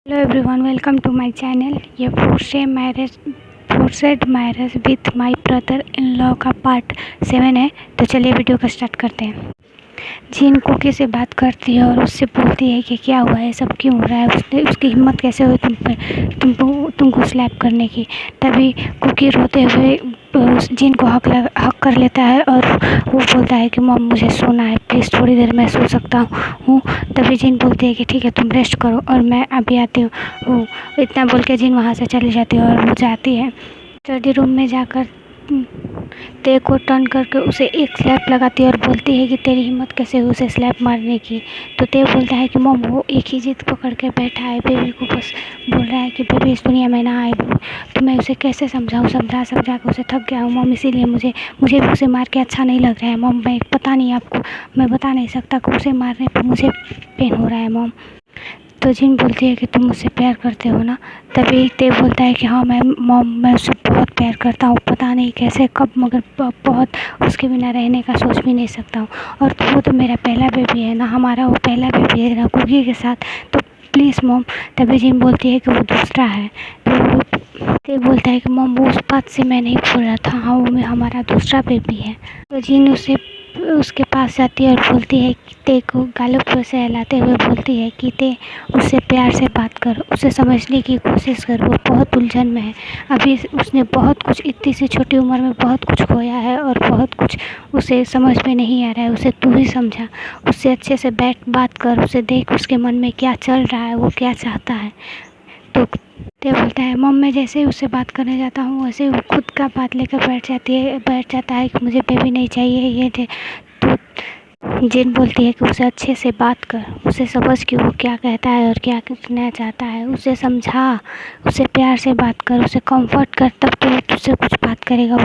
Hello everyone, welcome to my channel. ये forced marriage with my brother in law का part 7 है। तो चलिए वीडियो को स्टार्ट करते हैं। जीन कुकी से बात करती है और उससे बोलती है कि क्या हुआ है, सब क्यों हो रहा है, उसकी हिम्मत कैसे हुई तुमको स्लैप करने की। तभी कुकी रोते हुए उस जीन को हक कर लेता है और वो बोलता है कि मॉम मुझे सोना है, प्लीज़ थोड़ी देर मैं सो सकता हूँ। तभी जीन बोलती है कि ठीक है, तुम रेस्ट करो और मैं अभी आती हूँ। इतना बोल के जीन वहाँ से चली जाती है और वो जाती है स्टडी रूम में जाकर ते को टर्न करके उसे एक स्लैप लगाती है और बोलती है कि तेरी हिम्मत कैसे हुई उसे स्लैप मारने की। तो ते बोलता है कि मॉम वो एक ही जिद पकड़ के बैठा है, बेबी को बस बोल रहा है कि बेबी इस दुनिया में ना आए, तो मैं उसे कैसे समझाऊँ, समझा के उसे थक गया हूँ मॉम, इसीलिए मुझे भी उसे मार के अच्छा नहीं लग रहा है मॉम। मैं पता नहीं आपको, मैं बता नहीं सकता कि उसे मारने पर मुझे पेन हो रहा है मॉम। तो जिन बोलती है कि तुम मुझसे प्यार करते हो ना। तभी ते बोलता है कि हाँ मैं उससे बहुत प्यार करता हूँ, पता नहीं कैसे कब, मगर बहुत उसके बिना रहने का सोच भी नहीं सकता हूँ। और वो तो मेरा पहला बेबी है ना, हमारा वो पहला बेबी है ना कुकी के साथ, तो प्लीज़ मॉम। तभी जिन बोलती है कि वो दूसरा है। तो ते बोलता है कि मॉम वो उस बात से मैं नहीं बोल रहा था, हाँ वो हमारा दूसरा बेबी है। तो जिन उसके पास जाती है और बोलती है कि ते को गालों पर सहलाते हुए बोलती है कि ते उससे प्यार से बात कर, उसे समझने की कोशिश कर, वो बहुत उलझन में है। अभी उसने बहुत कुछ, इतनी सी छोटी उम्र में बहुत कुछ खोया है और बहुत कुछ उसे समझ में नहीं आ रहा है। उसे तू ही समझा, उससे अच्छे से बात कर, उसे देख उसके मन में क्या चल रहा है, वो क्या चाहता है। तो ते बोलता है मॉम मैं जैसे ही उससे बात करने जाता हूँ वैसे ही वो खुद का बात लेकर बैठ जाता है कि मुझे बेबी नहीं चाहिए ये दे। तो जिन बोलती है कि उसे अच्छे से बात कर, उसे समझ कि वो क्या कहता है और क्या कहना चाहता है, उसे समझा, उसे प्यार से बात कर, उसे कंफर्ट कर, तब तो वो तुझसे कुछ बात करेगा।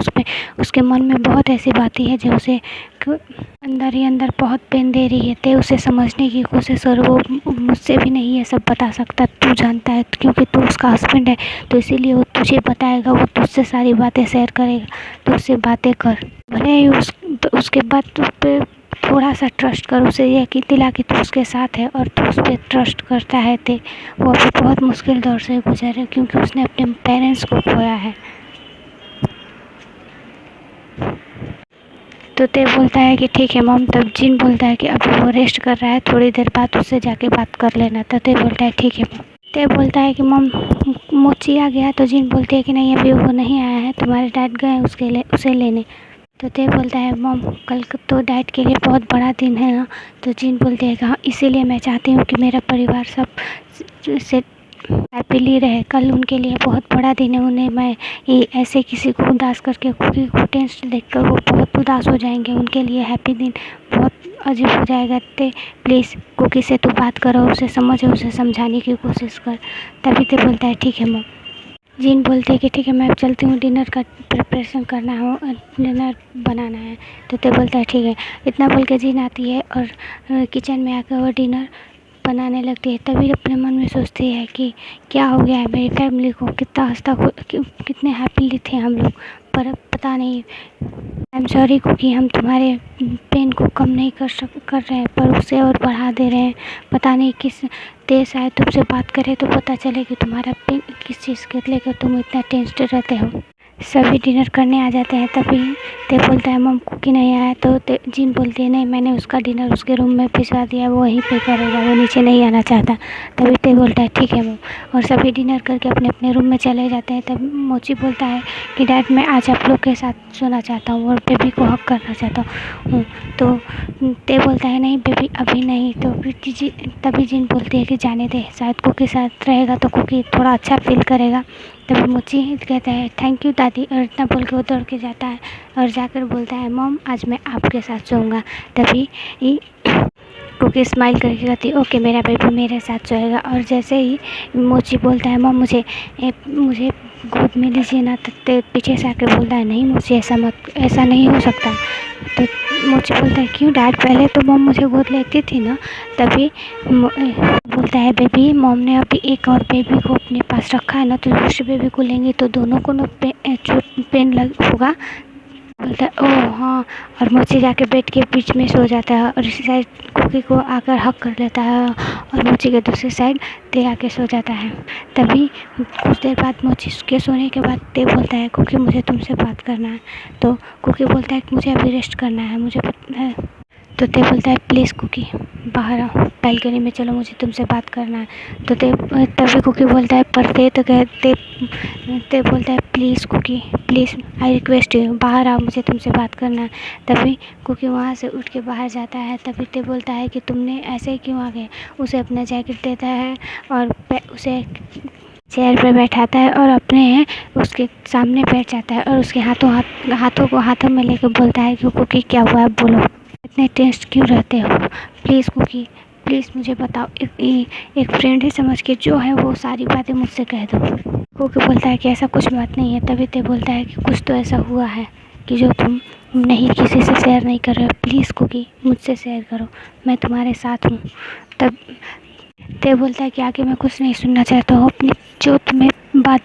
उसके मन में बहुत ऐसी बातें हैं जो उसे अंदर ही अंदर बहुत पेन दे रही है। ते उसे समझने की कोशिश कर, वो मुझसे भी नहीं ये सब बता सकता, तू जानता है क्योंकि तू उसका हस्बैंड है, तो इसीलिए वो तुझे बताएगा, वो तुझसे सारी बातें शेयर करेगा, तो उससे बातें कर। भले ही उसके बाद तू पे थोड़ा सा ट्रस्ट कर, उसे यकीन दिला कि तू उसके साथ है और तू उस पर ट्रस्ट करता है। ते वो अभी बहुत मुश्किल दौर से गुजर है क्योंकि उसने अपने पेरेंट्स को खोया है। तो ते बोलता है कि ठीक है मॉम। तब जिन बोलता है कि अभी वो रेस्ट कर रहा है, थोड़ी देर बाद उससे जाके बात कर लेना। तो ते बोलता है ठीक है मॉम। ते बोलता है कि मॉम मोची आ गया। तो जिन बोलती है कि नहीं अभी वो नहीं आया है, तुम्हारे डैड गए उसे लेने। तो ते बोलता है मॉम कल तो डैड के लिए बहुत बड़ा दिन है ना। तो जिन बोलती है कि हाँ इसीलिए मैं चाहती हूँ कि मेरा परिवार सब से हैप्पीली रहे, कल उनके लिए बहुत बड़ा दिन है। उन्हें मैं ऐसे किसी को उदास करके, कुकी को टेंशन देखकर वो बहुत उदास हो जाएंगे, उनके लिए हैप्पी दिन बहुत अजीब हो जाएगा। ते प्लीज़ कुकी से तू बात करो, उसे समझो, उसे समझाने की कोशिश कर। तभी ते बोलता है ठीक है मॉम। जीन बोलती है कि ठीक है मैं चलती हूँ, डिनर का प्रिपरेशन करना हो, डिनर बनाना है। तो ते बोलता है ठीक है। इतना बोल के जीन आती है और किचन में आकर वो डिनर बनाने लगती है। तभी अपने मन में सोचती है कि क्या हो गया है मेरी फैमिली को, कितने हैप्पीली थे हम लोग, पर अब पता नहीं। आई एम सॉरी क्योंकि हम तुम्हारे पेन को कम नहीं कर रहे हैं, पर उसे और बढ़ा दे रहे हैं। पता नहीं किस देर शायद तुमसे बात करें तो पता चले कि तुम्हारा पेन किस चीज़ के लेकर तुम इतना टेंस्ड रहते हो। सभी डिनर करने आ जाते हैं। तभी ते बोलता है मॉम कुकी नहीं आया। तो जिन बोलती है नहीं मैंने उसका डिनर उसके रूम में भिजवा दिया, वो वहीं पे करेगा, वो नीचे नहीं आना चाहता। तभी ते बोलता है ठीक है मॉम, और सभी डिनर करके अपने अपने रूम में चले जाते हैं। तब मोची बोलता है कि डैड मैं आज आप लोग के साथ सोना चाहता हूँ और बेबी को हक करना चाहता हूँ। तो ते बोलता है नहीं बेबी अभी नहीं। तो फिर तभी जिन बोलती है कि जाने दे, शायद कुकी साथ रहेगा तो कुकी थोड़ा अच्छा फील करेगा। तभी मोची कहता है थैंक यू दादी, और इतना बोल के वो दौड़ के जाता है और जाकर बोलता है मॉम आज मैं आपके साथ सोऊंगा। तभी कुकी स्माइल करके कहती है ओके मेरा बेबी मेरे साथ सोएगा। और जैसे ही मोची बोलता है मॉम मुझे गोद में लीजिए ना, तो पीछे से आकर बोलता है नहीं मोची ऐसा नहीं हो सकता। तो मोची बोलता है क्यों डैड, पहले तो मॉम मुझे गोद लेती थी ना। तभी बोलता है बेबी मॉम ने अभी एक और बेबी को अपने पास रखा है ना, तो दूसरे बेबी को लेंगे तो दोनों को ना पेन होगा। बोलता है ओह हाँ, और मोची जाके बेड के बीच में सो जाता है और इसी साइड कुकी को आकर हक कर लेता है और मोची के दूसरी साइड ते आके सो जाता है। तभी कुछ देर बाद मोची के सोने के बाद ते बोलता है कुकी मुझे तुमसे बात करना है। तो कुकी बोलता है कि मुझे अभी रेस्ट करना है, मुझे पता है। तो ते बोलता है प्लीज़ कुकी बाहर आओ, बालकनी में चलो, मुझे तुमसे बात करना है। तो ते तभी कुकी बोलता है पर ते बोलता है please cookie please I request you बाहर आओ, मुझे तुमसे बात करना है। तभी कुकी वहाँ से उठ के बाहर जाता है। तभी ते बोलता है कि तुमने ऐसे ही क्यों आ गए। उसे अपना जैकेट देता है और उसे चेयर पे बैठाता है और अपने उसके सामने बैठ जाता है और उसके हाथों में लेकर बोलता है कि कुकी क्या हुआ है बोलो, इतने टेंस क्यों रहते हो, प्लीज़ कुकी प्लीज़ मुझे बताओ, एक फ्रेंड ही समझ के जो है वो सारी बातें मुझसे कह दो। कुकी बोलता है कि ऐसा कुछ बात नहीं है। तभी ते बोलता है कि कुछ तो ऐसा हुआ है कि जो तुम नहीं किसी से शेयर नहीं कर रहे हो, प्लीज़ कुकी मुझसे शेयर करो, मैं तुम्हारे साथ हूँ। तब ते बोलता है कि आगे मैं कुछ नहीं सुनना चाहता हूँ, अपनी जो तुम्हें बात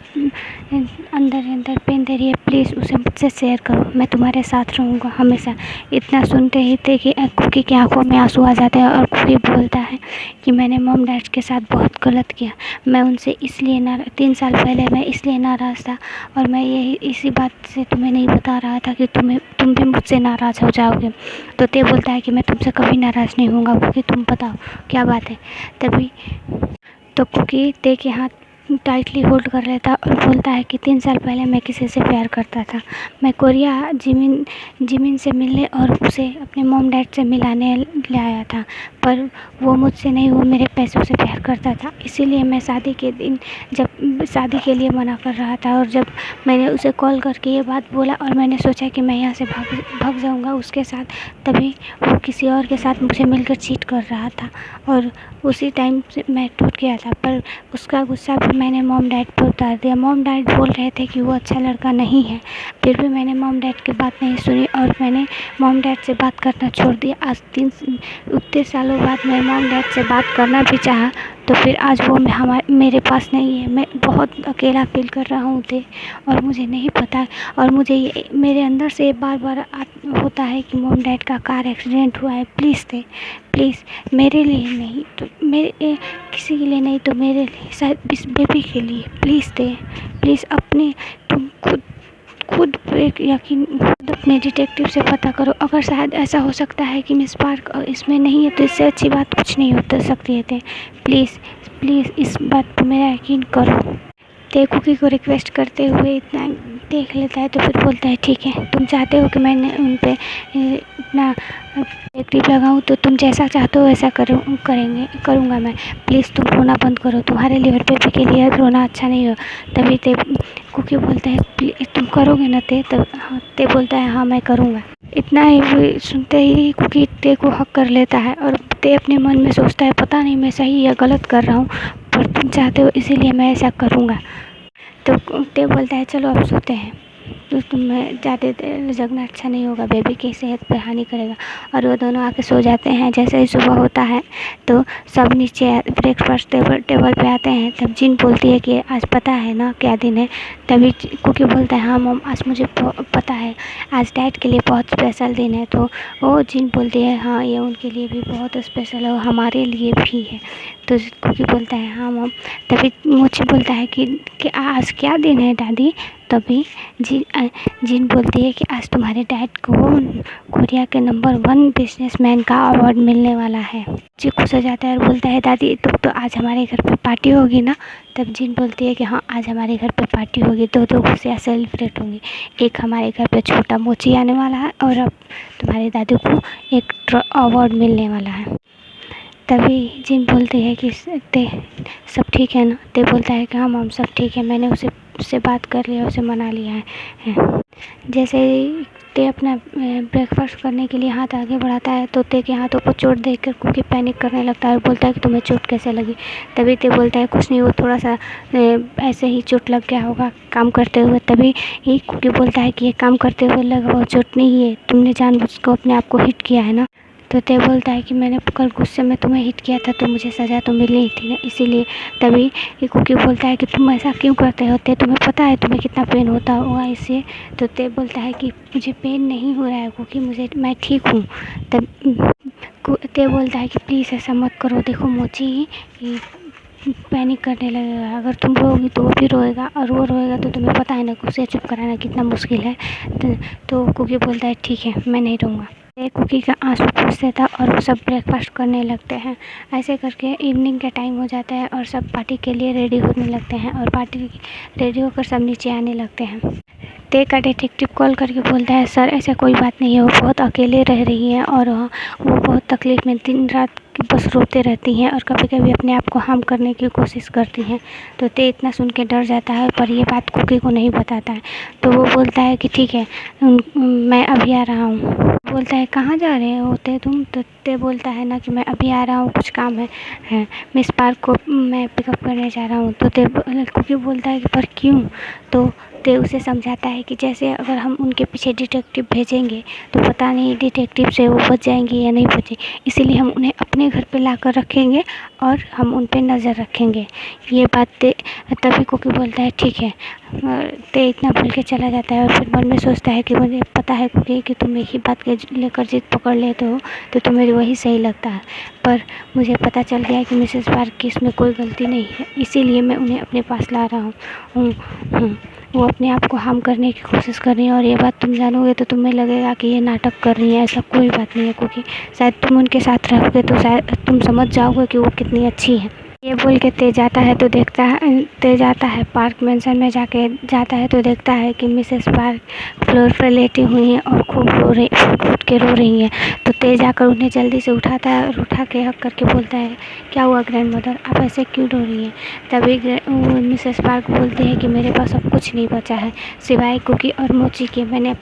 अंदर पेन दे रही है प्लीज़ उसे मुझसे शेयर करो, मैं तुम्हारे साथ रहूँगा हमेशा। इतना सुनते ही थे कि कुकी की आंखों में आंसू आ जाते हैं और कुकी बोलता है कि मैंने मॉम डैड के साथ बहुत गलत किया, मैं उनसे इसलिए 3 साल पहले मैं इसलिए नाराज़ था और मैं यही इसी बात से तुम्हें नहीं बता रहा था कि तुम भी मुझसे नाराज़ हो जाओगे। तो ते बोलता है कि मैं तुमसे कभी नाराज़ नहीं होऊंगा कुकी, तुम बताओ क्या बात है। तभी तो कुकी ते के हाथ टाइटली होल्ड कर लेता और बोलता है कि 3 साल पहले मैं किसी से प्यार करता था, मैं कोरिया जिमिन से मिलने और उसे अपने मॉम डैड से मिलाने ले आया था, पर वो मुझसे नहीं, वो मेरे पैसों से प्यार करता था। इसीलिए मैं शादी के दिन जब शादी के लिए मना कर रहा था और जब मैंने उसे कॉल करके ये बात बोला और मैंने सोचा कि मैं यहाँ से भाग जाऊँगा उसके साथ, तभी वो किसी और के साथ मुझे मिलकर चीट कर रहा था और उसी टाइम से मैं टूट गया था। पर उसका गुस्सा भी मैंने मॉम डैड पर उतार दिया। मॉम डैड बोल रहे थे कि वो अच्छा लड़का नहीं है, फिर भी मैंने मॉम डैड की बात नहीं सुनी और मैंने मॉम डैड से बात करना छोड़ दिया। आज उतने सालों बाद मैं मॉम डैड से बात करना भी चाहा तो फिर आज वो मेरे पास नहीं है। मैं बहुत अकेला फील कर रहा हूँ थे और मुझे नहीं पता और मुझे मेरे अंदर से बार बार होता है कि मॉम डैड का कार एक्सीडेंट हुआ है, प्लीज़ थे प्लीज़ मेरे लिए नहीं तो मेरे किसी के लिए नहीं तो मेरे लिए, शायद इस बेबी के लिए प्लीज़ थे प्लीज़। अपने तुम खुद पे यकीन, खुद अपने डिटेक्टिव से पता करो, अगर शायद ऐसा हो सकता है कि मिस पार्क इसमें नहीं है तो इससे अच्छी बात कुछ नहीं हो सकती है। प्लीज़ प्लीज़ इस बात पर मेरा यकीन करो। ते कुकी को रिक्वेस्ट करते हुए इतना देख लेता है तो फिर बोलता है ठीक है, तुम चाहते हो कि मैं उन पर अपना डिटेक्टिव लगाऊँ तो तुम जैसा चाहते हो वैसा करूँगा मैं, प्लीज़ तुम रोना बंद करो, तुम्हारे लिए और बेबी के लिए रोना अच्छा नहीं हो। तभी ते कुकी बोलता है तुम करोगे ना ते, तब हाँ ते बोलता है हाँ मैं करूँगा। इतना ही सुनते ही कुकी ते को हक कर लेता है और ते अपने मन में सोचता है पता नहीं मैं सही या गलत कर रहा हूँ, पर तुम चाहते हो इसीलिए मैं ऐसा करूँगा। तो ते बोलता है चलो अब सोते हैं, तो तुम्हें ज़्यादा देर जगना अच्छा नहीं होगा, बेबी की सेहत पर हानि करेगा। और वो दोनों आके सो जाते हैं। जैसे ही सुबह होता है तो सब नीचे ब्रेकफास्ट टेबल पे आते हैं। तब जिन बोलती है कि आज पता है ना क्या दिन है। तभी कुकी बोलता है हाँ मॉम आज मुझे पता है, आज डैड के लिए बहुत स्पेशल दिन है। तो वो जिन बोलती है हाँ ये उनके लिए भी बहुत स्पेशल है और हमारे लिए भी है। तो कुकी बोलता है हाँ मॉम। तभी मोची बोलता है कि आज क्या दिन है दादी। तभी जिन बोलती है कि आज तुम्हारे डैड को कोरिया के नंबर 1 बिजनेसमैन का अवार्ड मिलने वाला है। जी खुश हो जाता है और बोलता है दादी तो आज हमारे घर पे पार्टी होगी ना। तब जिन बोलती है कि हाँ आज हमारे घर पे पार्टी होगी, दो खुशियाँ सेलिब्रेट होंगी, एक हमारे घर पे छोटा मोची आने वाला है और अब तुम्हारे दादी को एक अवार्ड मिलने वाला है। तभी जिन बोलती है कि ते सब ठीक है ना। ते बोलता है कि हाँ मॉम सब ठीक है, मैंने उससे बात कर लिया, उसे मना लिया है। जैसे ही ते अपना ब्रेकफास्ट करने के लिए हाथ आगे बढ़ाता है तो ते के हाथों पर चोट देखकर कुकी पैनिक करने लगता है और बोलता है कि तुम्हें चोट कैसे लगी। तभी ते बोलता है कुछ नहीं, वो थोड़ा सा ऐसे ही चोट लग गया होगा काम करते हुए। तभी ही कुकी बोलता है कि ये काम करते हुए लगा हुआ चोट नहीं है, तुमने जानबूझकर अपने आप को हिट किया है ना। तो ते बोलता है कि मैंने कल गुस्से में तुम्हें हिट किया था तो मुझे सज़ा तो मिलनी ही थी ना, इसीलिए। तभी ये कुकी बोलता है कि तुम ऐसा क्यों करते हो, ते तुम्हें पता है तुम्हें कितना पेन होता होगा इससे। तो ते बोलता है कि मुझे पेन नहीं हो रहा है कुकी, मैं ठीक हूँ। तब ते बोलता है कि प्लीज़ ऐसा मत करो, देखो मोची ये पैनिक करने लगेगा, अगर तुम रोओगी तो वो भी रोएगा, और वो रोएगा तो तुम्हें पता है ना कि उसे चुप कराना कितना मुश्किल है। तो कुकी बोलता है ठीक है, मैं नहीं रोऊँगा। ते कुकी का आंसू पोंछ देता और वो सब ब्रेकफास्ट करने लगते हैं। ऐसे करके इवनिंग का टाइम हो जाता है और सब पार्टी के लिए रेडी होने लगते हैं, और पार्टी रेडी होकर सब नीचे आने लगते हैं। ते का डिटेक्टिव कॉल करके बोलता है सर ऐसा कोई बात नहीं है, वो बहुत अकेले रह रही हैं और वो बहुत तकलीफ़ में दिन रात बस रोते रहती हैं और कभी कभी अपने आप को हार्म करने की कोशिश करती हैं। तो ते इतना सुन के डर जाता है, पर ये बात कुकी को नहीं बताता है। तो वो बोलता है कि ठीक है, मैं अभी आ रहा हूँ। बोलता है कहाँ जा रहे हो ते तुम, तो ते बोलता है ना कि मैं अभी आ रहा हूँ, कुछ काम है मिस पार्क को मैं पिकअप करने जा रहा हूँ। तो ते कुकी बोलता है कि पर क्यों। तो ते उसे समझाता है कि जैसे अगर हम उनके पीछे डिटेक्टिव भेजेंगे तो पता नहीं डिटेक्टिव से वो बच जाएंगे या नहीं बचे, इसीलिए हम उन्हें अपने घर पे ला कर रखेंगे और हम उन पे नज़र रखेंगे। ये बात ते तभी कुकी बोलता है ठीक है। ते इतना बोल के चला जाता है और फिर मन में सोचता है कि मुझे पता है कुकी कि तुम एक ही बात के लेकर जिद पकड़ लेते हो तो तुम्हें वही सही लगता है, पर मुझे पता चल गया कि मिसेस पार्क की इसमें कोई गलती नहीं है, इसीलिए मैं उन्हें अपने पास ला रहा हूँ। वो अपने आप को हार्म करने की कोशिश कर रही हैं, और ये बात तुम जानोगे तो तुम्हें लगेगा कि ये नाटक कर रही हैं, ऐसा कोई बात नहीं है क्योंकि शायद तुम उनके साथ रहोगे तो शायद तुम समझ जाओगे कि वो कितनी अच्छी है। ये बोल के ते जाता है तो देखता है, ते जाता है पार्क मेंशन में जाता है तो देखता है कि मिसेस पार्क फ्लोर पर लेटी हुई हैं और खूब फूट के रो रही हैं। तो ते जाकर उन्हें जल्दी से उठाता है और उठा के हक करके बोलता है क्या हुआ ग्रैंड मदर, आप ऐसे क्यों रो रही हैं। तभी मिसेस पार्क बोलती है कि मेरे पास अब कुछ नहीं बचा है सिवाय कुकी और मोची के, मैंने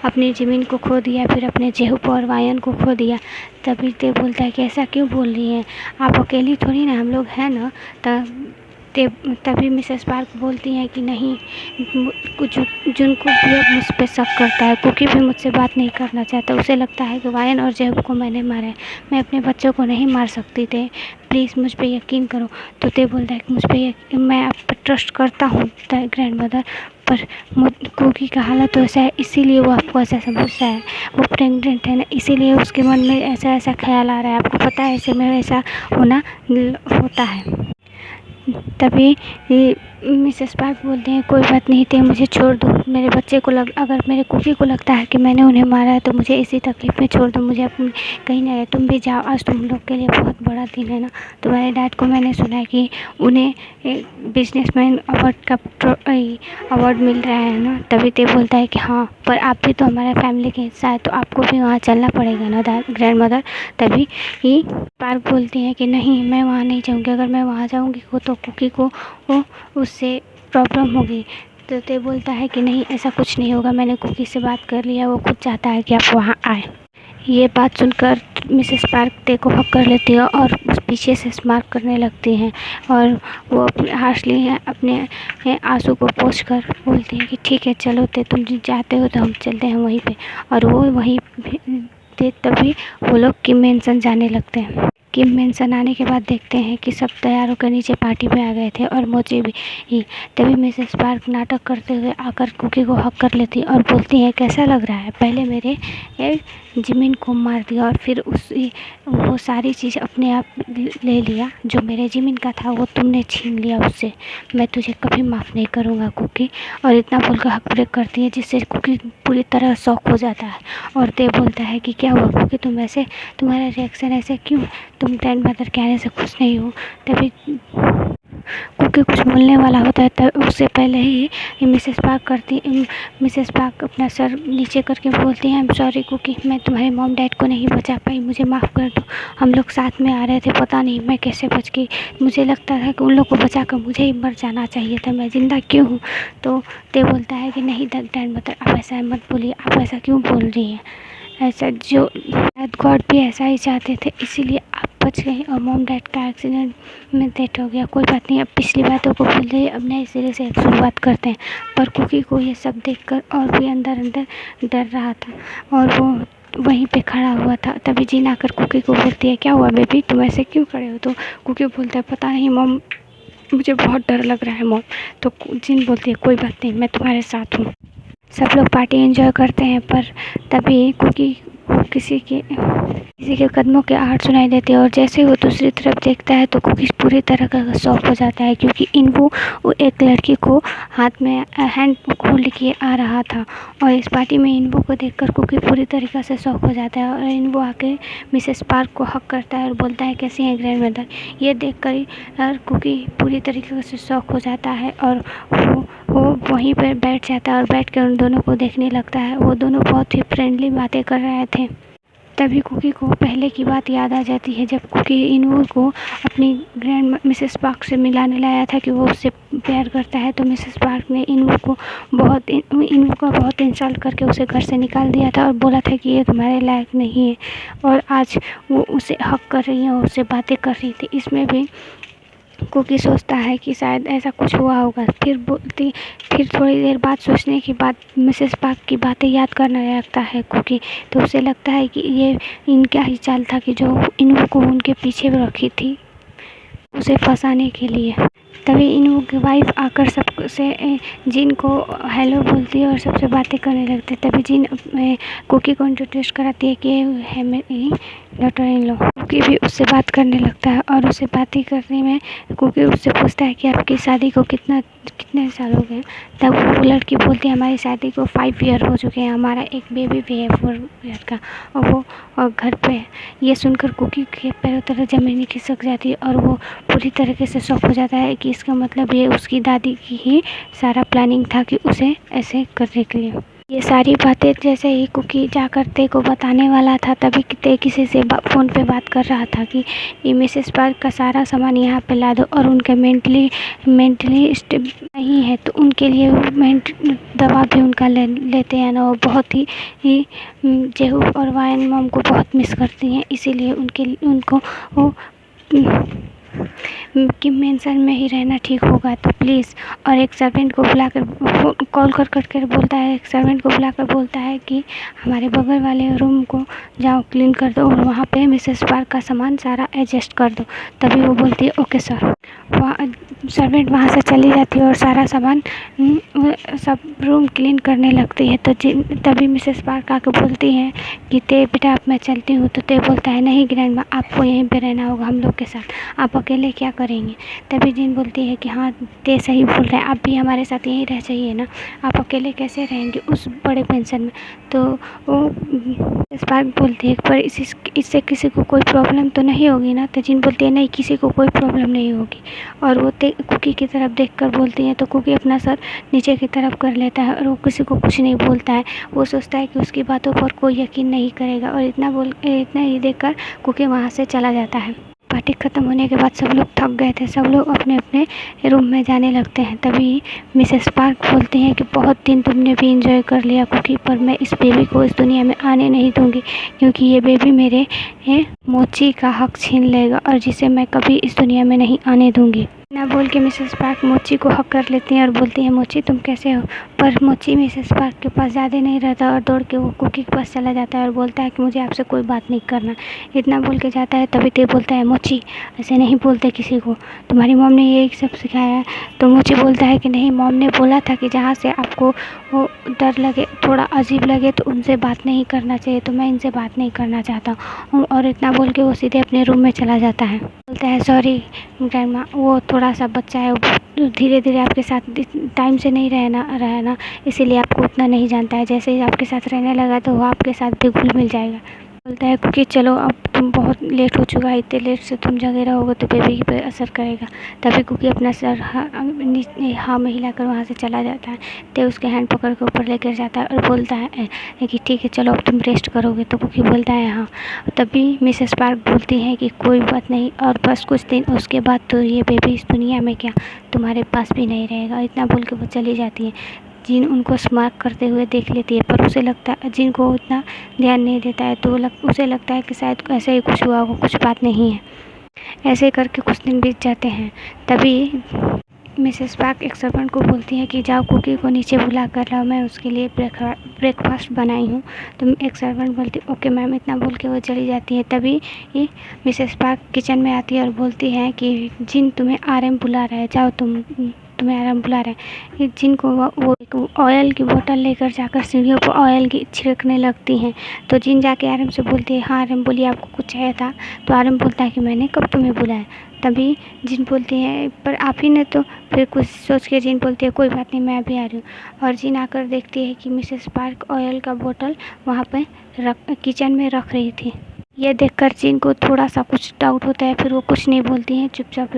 अपनी ज़मीन को खो दिया, फिर अपने जेहूप और वायन को खो दिया। तभी ते बोलता है कि ऐसा क्यों बोल रही हैं, आप अकेली थोड़ी ना, हम लोग हैं ना। तभी मिसेस पार्क बोलती हैं कि नहीं, कुछ जिनको भी अब मुझ पर शक करता है, कुकी भी मुझसे बात नहीं करना चाहता, उसे लगता है कि वायन और जेहूप को मैंने मारा है, मैं अपने बच्चों को नहीं मार सकती थे, प्लीज़ मुझ पर यकीन करो। तो ते बोलता है कि मुझ पर मैं आप पर ट्रस्ट करता हूँ ग्रैंड मदर, पर कुकी का हालत तो ऐसा है इसीलिए वो आपको ऐसा समझता है, वो प्रेग्नेंट है ना, इसीलिए उसके मन में ऐसा ऐसा ख्याल आ रहा है, आपको पता है ऐसे में ऐसा होना होता है। तभी मिसेस पार्क बोलते हैं कोई बात नहीं ते, मुझे छोड़ दो, मेरे बच्चे को अगर मेरे कुकी को लगता है कि मैंने उन्हें मारा है तो मुझे इसी तकलीफ़ में छोड़ दो, मुझे अपने कहीं ना, तुम भी जाओ, आज तुम लोग के लिए बहुत बड़ा दिन है ना। तुम्हारे डैड को मैंने सुना है कि उन्हें बिजनेसमैन अवार्ड का अवार्ड मिल रहा है ना। तभी ते बोलता है कि हाँ, पर आप भी तो हमारे फैमिली के हिस्सा है, तो आपको भी वहाँ चलना पड़ेगा ना ग्रैंड मदर। तभी ही पार्क बोलती है कि नहीं, मैं वहाँ नहीं जाऊँगी, अगर मैं वहाँ जाऊँगी तो कुकी को उससे प्रॉब्लम होगी। तो ते बोलता है कि नहीं, ऐसा कुछ नहीं होगा, मैंने कुकी से बात कर लिया, वो खुद चाहता है कि आप वहाँ आए। ये बात सुनकर मिसेस पार्क ते को हक कर लेती है और उस पीछे से स्मार्ट करने लगती हैं, और वो अपने हार्शली हैं अपने आंसू को पोंछ कर बोलती हैं कि ठीक है चलो ते, तुम जाते हो तो हम चलते हैं वहीं पे। और वो वहीं तभी वो लोग किम मेंशन जाने लगते हैं। किम मेंशन आने के बाद देखते हैं कि सब तैयार होकर नीचे पार्टी में आ गए थे और मोची भी ही। तभी मिसेस पार्क नाटक करते हुए आकर कुकी को हक कर लेती और बोलती है कैसा लग रहा है, पहले मेरे ज़मीन को मार दिया और फिर वो सारी चीज़ अपने आप ले लिया, जो मेरे ज़मीन का था वो तुमने छीन लिया उससे, मैं तुझे कभी माफ़ नहीं करूँगा कुकी। और इतना बोलकर हक ब्रेक करती है जिससे कुकी पूरी तरह शॉक हो जाता है और ते बोलता है कि क्या हुआ कुकी, तुम ऐसे, तुम्हारा रिएक्शन ऐसे क्यों, तुम ग्रैंड मदर के आने से खुश नहीं हो। तभी कुकी कुछ बोलने वाला होता है, तब उससे पहले ही मिसेस पार्क अपना सर नीचे करके बोलती हैं आई एम सॉरी कुकी, मैं तुम्हारे मॉम डैड को नहीं बचा पाई, मुझे माफ़ कर दो, हम लोग साथ में आ रहे थे, पता नहीं मैं कैसे बच गई, मुझे लगता था कि उन लोग को बचा कर मुझे ही मर जाना चाहिए था, मैं ज़िंदा क्यों हूँ। तो ते बोलता है कि नहीं ग्रैंड मदर, आप ऐसा मत बोलिए, आप ऐसा क्यों बोल रही हैं, ऐसा जो गॉड भी ऐसा ही चाहते थे, इसीलिए आप बच गए और मॉम डैड का एक्सीडेंट में डेथ हो गया, कोई बात नहीं, अब पिछली बातों को भूल जाइए, अब नए सिरे से एक शुरुआत करते हैं। पर कुकी को ये सब देखकर और भी अंदर अंदर डर रहा था और वो वहीं पे खड़ा हुआ था। तभी जिन आकर कुकी को बोलती है, क्या हुआ बेबी, तुम ऐसे क्यों खड़े हो? तो कुकी बोलता है, पता नहीं मॉम, मुझे बहुत डर लग रहा है मॉम। तो जिन बोलती है, कोई बात नहीं, मैं तुम्हारे साथ हूँ। सब लोग पार्टी एंजॉय करते हैं, पर तभी कुकी को किसी के कदमों की आहट सुनाई देती है, और जैसे वो दूसरी तरफ देखता है तो कुकी पूरी तरह का शॉक हो जाता है, क्योंकि इन्वो वो एक लड़की को हाथ में हैंड होल्ड किए आ रहा था। और इस पार्टी में इन्वो को देखकर कुकी पूरी तरीक़ा से शॉक हो जाता है, और इन्वो आके मिसेस पार्क को हक करता है और बोलता है, कैसी हैं ग्रैंड मदर। ये देखकर कुकी पूरी तरीके से शॉक हो जाता है, और वो वहीं पर बैठ जाता है और बैठ कर उन दोनों को देखने लगता है। वो दोनों बहुत ही फ्रेंडली बातें कर रहे थे। तभी कुकी को पहले की बात याद आ जाती है, जब कुकी इन्वो को अपनी ग्रैंड मिसेस पार्क से मिलाने लाया था कि वो उससे प्यार करता है। तो मिसेस पार्क ने इन्वो का बहुत इंसल्ट करके उसे घर से निकाल दिया था और बोला था कि ये तुम्हारे लायक नहीं है। और आज वो उसे हक कर रही है और उससे बातें कर रही थी। इसमें भी कुकी सोचता है कि शायद ऐसा कुछ हुआ होगा। फिर थोड़ी देर बाद सोचने के बाद मिसेस पार्क की बातें याद करने लगता है कुकी। तो उसे लगता है कि ये इनका ही चाल था कि जो इन्वो को उनके पीछे रखी थी उसे फंसाने के लिए। तभी इन्वो की वाइफ आकर सबसे जिन को हेलो बोलती है और सबसे बातें करने लगती है। तभी जिन कुकी को इंट्रोड्यूस कराती है कि ये है मेरी डॉटर इन लॉ। कुकी भी उससे बात करने लगता है, और उससे बातें करने में कुकी उससे पूछता है कि आपकी शादी को कितने साल हो गए। तब वो लड़की बोलती है, हमारी शादी को 5 ईयर हो चुके हैं, हमारा एक बेबी भी है 4 ईयर का, और घर पे है। ये सुनकर कुकी के पैरों तले ज़मीन खिसक जाती है, और वो पूरी तरीके से शॉक हो जाता है कि इसका मतलब ये उसकी दादी की ही सारा प्लानिंग था कि उसे ऐसे करने के लिए। ये सारी बातें जैसे ही कुकी जाकर ते को बताने वाला था, तभी ते किसी से फ़ोन पे बात कर रहा था कि ये मिसेस पार्क का सारा सामान यहाँ पे ला दो, और उनके मेंटली स्टेबल नहीं है, तो उनके लिए दवा भी उनका लेते हैं ना। वो बहुत ही जेहू और वायन मॉम को बहुत मिस करती हैं, इसीलिए उनको वो कि मेंशन में ही रहना ठीक होगा, तो प्लीज़। और एक सर्वेंट को बुलाकर कॉल कर बोलता है, एक सर्वेंट को बुलाकर बोलता है कि हमारे बगल वाले रूम को जाओ क्लीन कर दो, और वहाँ पे मिसेस पार्क का सामान सारा एडजस्ट कर दो। तभी वो बोलती है, ओके सर। सर्वेंट वहाँ से चली जाती है और सारा सामान सब रूम क्लीन करने लगती है। तो तभी मिसेस पार्क आके बोलती हैं कि ते बेटा अब मैं चलती हूँ। तो ते बोलता है, नहीं ग्रैंड माँ, आपको यहीं पे रहना होगा हम लोग के साथ, आप अकेले क्या करेंगे। तभी जिन बोलती है कि हाँ ते सही बोल रहा है, आप भी हमारे साथ यहीं रह जाइए ना, आप अकेले कैसे रहेंगे उस बड़े पेंशन में। तो वो मिसेस पार्क बोलती है, पर इससे किसी को कोई प्रॉब्लम तो नहीं होगी ना। तो जिन बोलती है, नहीं किसी को कोई प्रॉब्लम नहीं होगी। और वो कुकी की तरफ देखकर बोलती है, तो कुकी अपना सर नीचे की तरफ कर लेता है और वो किसी को कुछ नहीं बोलता है। वो सोचता है कि उसकी बातों पर कोई यकीन नहीं करेगा, और इतना ही देखकर कुकी वहाँ से चला जाता है। पार्टी ख़त्म होने के बाद सब लोग थक गए थे, सब लोग अपने अपने रूम में जाने लगते हैं। तभी मिसेस पार्क बोलती हैं कि बहुत दिन तुमने भी इंजॉय कर लिया कुकी, पर मैं इस बेबी को इस दुनिया में आने नहीं दूंगी, क्योंकि ये बेबी मेरे मोची का हक छीन लेगा, और जिसे मैं कभी इस दुनिया में नहीं आने दूंगी। ना बोल के मिसेस पार्क मोची को हक कर लेती हैं और बोलती हैं, मोची तुम कैसे हो। पर मोची मिसेस पार्क के पास ज़्यादा नहीं रहता, और दौड़ के वो कुकी के पास चला जाता है और बोलता है कि मुझे आपसे कोई बात नहीं करना। इतना बोल के जाता है, तभी ते बोलता है, मोची ऐसे नहीं बोलते किसी को, तुम्हारी मॉम ने यही सब सिखाया है। तो मोची बोलता है कि नहीं, मॉम ने बोला था कि जहाँ से आपको वो डर लगे, थोड़ा अजीब लगे, तो उनसे बात नहीं करना चाहिए, तो मैं इनसे बात नहीं करना चाहता हूँ। और इतना बोल के वो सीधे अपने रूम में चला जाता है। बोलता है, सॉरी ग्रैंड माँ, वो थोड़ा सा बच्चा है, वो धीरे धीरे आपके साथ टाइम से नहीं रहना, इसीलिए आपको उतना नहीं जानता है। जैसे ही आपके साथ रहने लगा तो वो आपके साथ भी घुल मिल जाएगा। बोलता है क्योंकि चलो अब तुम बहुत लेट हो चुका है, इतने लेट से तुम जगे रहोगे तो बेबी पे असर करेगा। तभी कुकी अपना सर हाँ में हिलाकर वहाँ से चला जाता है। तो उसके हैंड पकड़ के ऊपर लेकर जाता है और बोलता है कि ठीक है चलो अब तुम रेस्ट करोगे। तो कुकी बोलता है हाँ। तभी मिसेस पार्क बोलती है कि कोई बात नहीं, और बस कुछ दिन उसके बाद तो ये बेबी इस दुनिया में क्या तुम्हारे पास भी नहीं रहेगा। इतना बोल के वो चली जाती है। जिन उनको स्मार्ट करते हुए देख लेती है, पर उसे लगता है, जिन को उतना ध्यान नहीं देता है, तो उसे लगता है कि शायद ऐसे ही कुछ हुआ होगा, कुछ बात नहीं है। ऐसे करके कुछ दिन बीत जाते हैं। तभी मिसेस पार्क एक सर्वेंट को बोलती है कि जाओ कुकी को नीचे बुला कर लाओ, मैं उसके लिए ब्रेकफास्ट बनाई हूँ। तो एक सर्वेंट बोलती ओके मैम, इतना बोल के वो चली जाती है। तभी मिसेस पार्क किचन में आती है और बोलती है कि जिन तुम्हें आरएम बुला रहा है, जाओ तुम्हें आराम बुला रहे हैं। जिन को वो एक ऑयल की बोतल लेकर जाकर सीढ़ियों पर ऑयल की छिड़कने लगती हैं। तो जिन जाके आरएम से बोलती है हाँ आरएम बोलिए आपको कुछ चाहिए था। तो आरएम बोलता है कि मैंने कब तुम्हें बुलाया। तभी जिन बोलती है पर आप ही ने तो। फिर कुछ सोच के जिन बोलती है कोई बात नहीं, मैं अभी आ रही हूँ। और जिन आकर देखती है कि मिसेस पार्क ऑयल का बोतल वहाँ पे किचन में रख रही थी। ये देखकर जिन को थोड़ा सा कुछ डाउट होता है, फिर वो कुछ नहीं बोलती हैं, चुपचाप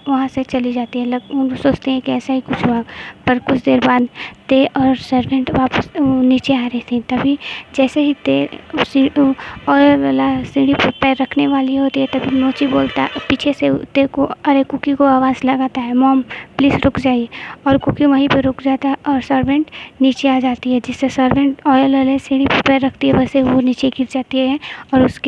वहाँ से चली जाती है। वो सोचते हैं कि ऐसा ही कुछ हुआ। पर कुछ देर बाद ते और सर्वेंट वापस नीचे आ रही थी। तभी जैसे ही ते ऑयल वाला सीढ़ी पर पैर रखने वाली होती है, तभी मोची बोलता है पीछे से ते को, अरे कुकी को आवाज़ लगाता है मॉम प्लीज़ रुक जाइए। और कुकी वहीं पर रुक जाता है और सर्वेंट नीचे आ जाती है, जिससे सर्वेंट ऑयल वाले सीढ़ी पर पैर रखती है, वैसे वो नीचे गिर जाती है और उसके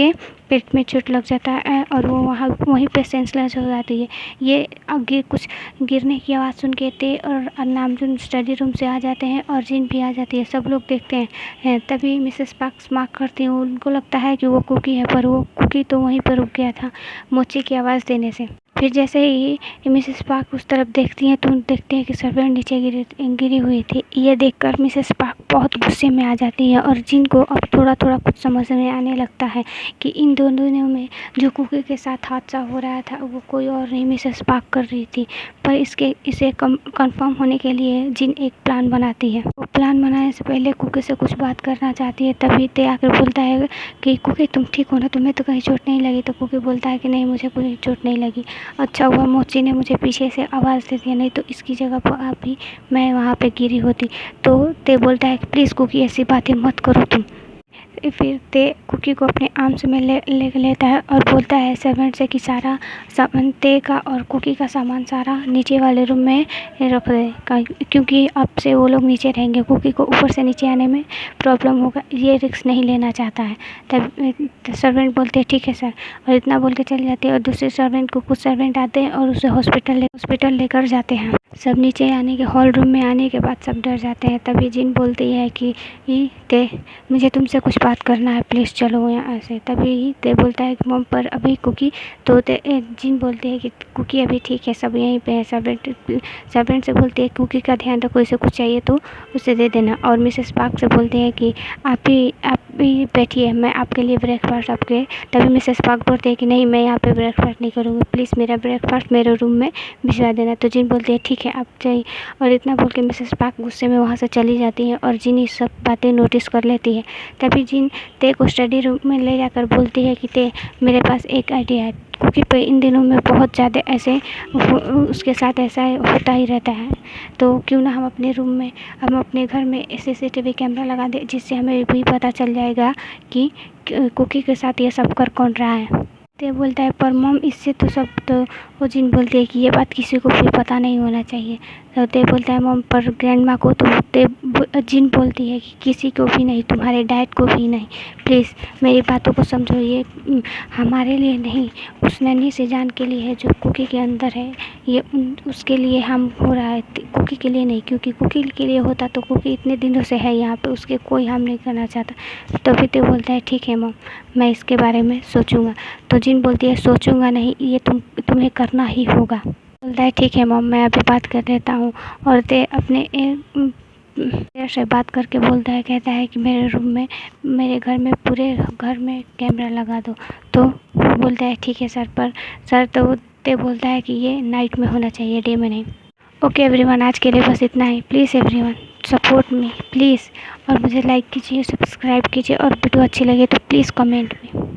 पेट में चोट लग जाता है और वो वहीं पे सेंसलेस हो जाती है। ये आगे कुछ गिरने की आवाज़ सुन के ते और नामजुन स्टडी रूम से आ जाते हैं और जिन भी आ जाती है। सब लोग देखते हैं। तभी मिसेस पार्क स्मार्क करती हैं। उनको लगता है कि वो कुकी है, पर वो कुकी तो वहीं पर रुक गया था मोची की आवाज़ देने से। फिर जैसे ही मिसेस पार्क उस तरफ देखती हैं तो देखते हैं कि सर्वेंट नीचे गिरी हुई थी। ये देखकर मिसेस पार्क बहुत गुस्से में आ जाती है और जिन को अब थोड़ा थोड़ा कुछ समझ में आने लगता है कि इन दोनों में जो कुकी के साथ हादसा हो रहा था वो कोई और नहीं मिसेस पार्क कर रही थी। पर इसे कंफर्म होने के लिए जिन एक प्लान बनाती है। वो प्लान बनाने से पहले कुकी से कुछ बात करना चाहती है। तभी ते आकर बोलता है कि कुकी तुम ठीक हो ना, तुम्हें तो कहीं चोट नहीं लगी। तो कुकी बोलता है कि नहीं मुझे कोई चोट नहीं लगी। अच्छा हुआ मोची ने मुझे पीछे से आवाज़ दे दिया, नहीं तो इसकी जगह पर आप ही मैं वहाँ पे गिरी होती। तो ते बोलता है कि प्लीज़ कुकी ऐसी बातें मत करो तुम। फिर ते कुकी को अपने आर्म्स में ले लेता है और बोलता है सर्वेंट से कि सारा सामान ते का और कुकी का सामान सारा नीचे वाले रूम में रख दे, क्योंकि अब से वो लोग नीचे रहेंगे। कुकी को ऊपर से नीचे आने में प्रॉब्लम होगा, ये रिस्क नहीं लेना चाहता है। तब सर्वेंट बोलते हैं ठीक है सर, और इतना बोल के चले जाते हैं। और दूसरे सर्वेंट को कुछ सर्वेंट आते हैं और उसे हॉस्पिटल लेकर जाते हैं। सब नीचे आने के हॉल रूम में आने के बाद सब डर जाते हैं। तभी जिन बोलती है कि ते मुझे तुमसे कुछ बात करना है, प्लीज़ चलो यहाँ से। तभी ते बोलता है कि मम पर अभी कुकी। तो जिन बोलते हैं कि कुकी अभी ठीक है, सब यहीं पे है। सर्वेंट से बोलते हैं कुकी का ध्यान रखो, इसे कुछ चाहिए तो उसे दे देना। और मिसेस पार्क से बोलते हैं कि आप ही बैठिए, मैं आपके लिए ब्रेकफास्ट आपके। तभी मिसेस पार्क बोलते हैं कि नहीं मैं यहाँ पे ब्रेकफास्ट नहीं करूँगी, प्लीज़ मेरा ब्रेकफास्ट मेरे रूम में भिजवा देना। तो जिन बोलते हैं ठीक है आप चाहिए। और इतना बोल के मिसेस पार्क गुस्से में वहाँ से चली जाती हैं और जिन ये सब बातें नोटिस कर लेती है। तभी जिन ते को स्टडी रूम में ले जाकर बोलती है कि ते मेरे पास एक आइडिया है। क्योंकि पे इन दिनों में बहुत ज़्यादा ऐसे उसके साथ ऐसा होता ही रहता है, तो क्यों ना हम अपने घर में CCTV कैमरा लगा दें, जिससे हमें भी पता चल जाएगा कि कुकी के साथ ये सब कर कौन रहा है। ते बोलता है पर मम इससे तो वो जिन बोलती है कि ये बात किसी को भी पता नहीं होना चाहिए। तो ते बोलता है मम पर ग्रैंड माँ को। तो जिन बोलती है कि किसी को भी नहीं, तुम्हारे डैड को भी नहीं, प्लीज़ मेरी बातों को समझो, ये हमारे लिए नहीं उस नन्ही सी जान के लिए है जो कुकी के अंदर है। ये उसके लिए हम हो रहा है, कुकी के लिए नहीं, क्योंकि कुकी के लिए होता तो कुकी इतने दिनों से है यहाँ पे, उसके कोई हार्म नहीं करना चाहता। तभी ते बोलता है ठीक है मम, मैं इसके बारे में सोचूंगा। तो जिन बोलती है सोचूंगा नहीं, ये तुम्हें करना ही होगा। बोलता है ठीक है मम, मैं अभी बात कर लेता हूँ। और ते अपने से बात करके बोलता है, कहता है कि मेरे घर में पूरे घर में कैमरा लगा दो। तो वो बोलता है ठीक है सर, पर सर तो ते बोलता है कि ये नाइट में होना चाहिए, डे में नहीं। ओके एवरीवन, आज के लिए बस इतना ही। Please everyone support me please, और मुझे लाइक कीजिए, सब्सक्राइब कीजिए, और वीडियो अच्छी लगे तो प्लीज़ कमेंट में।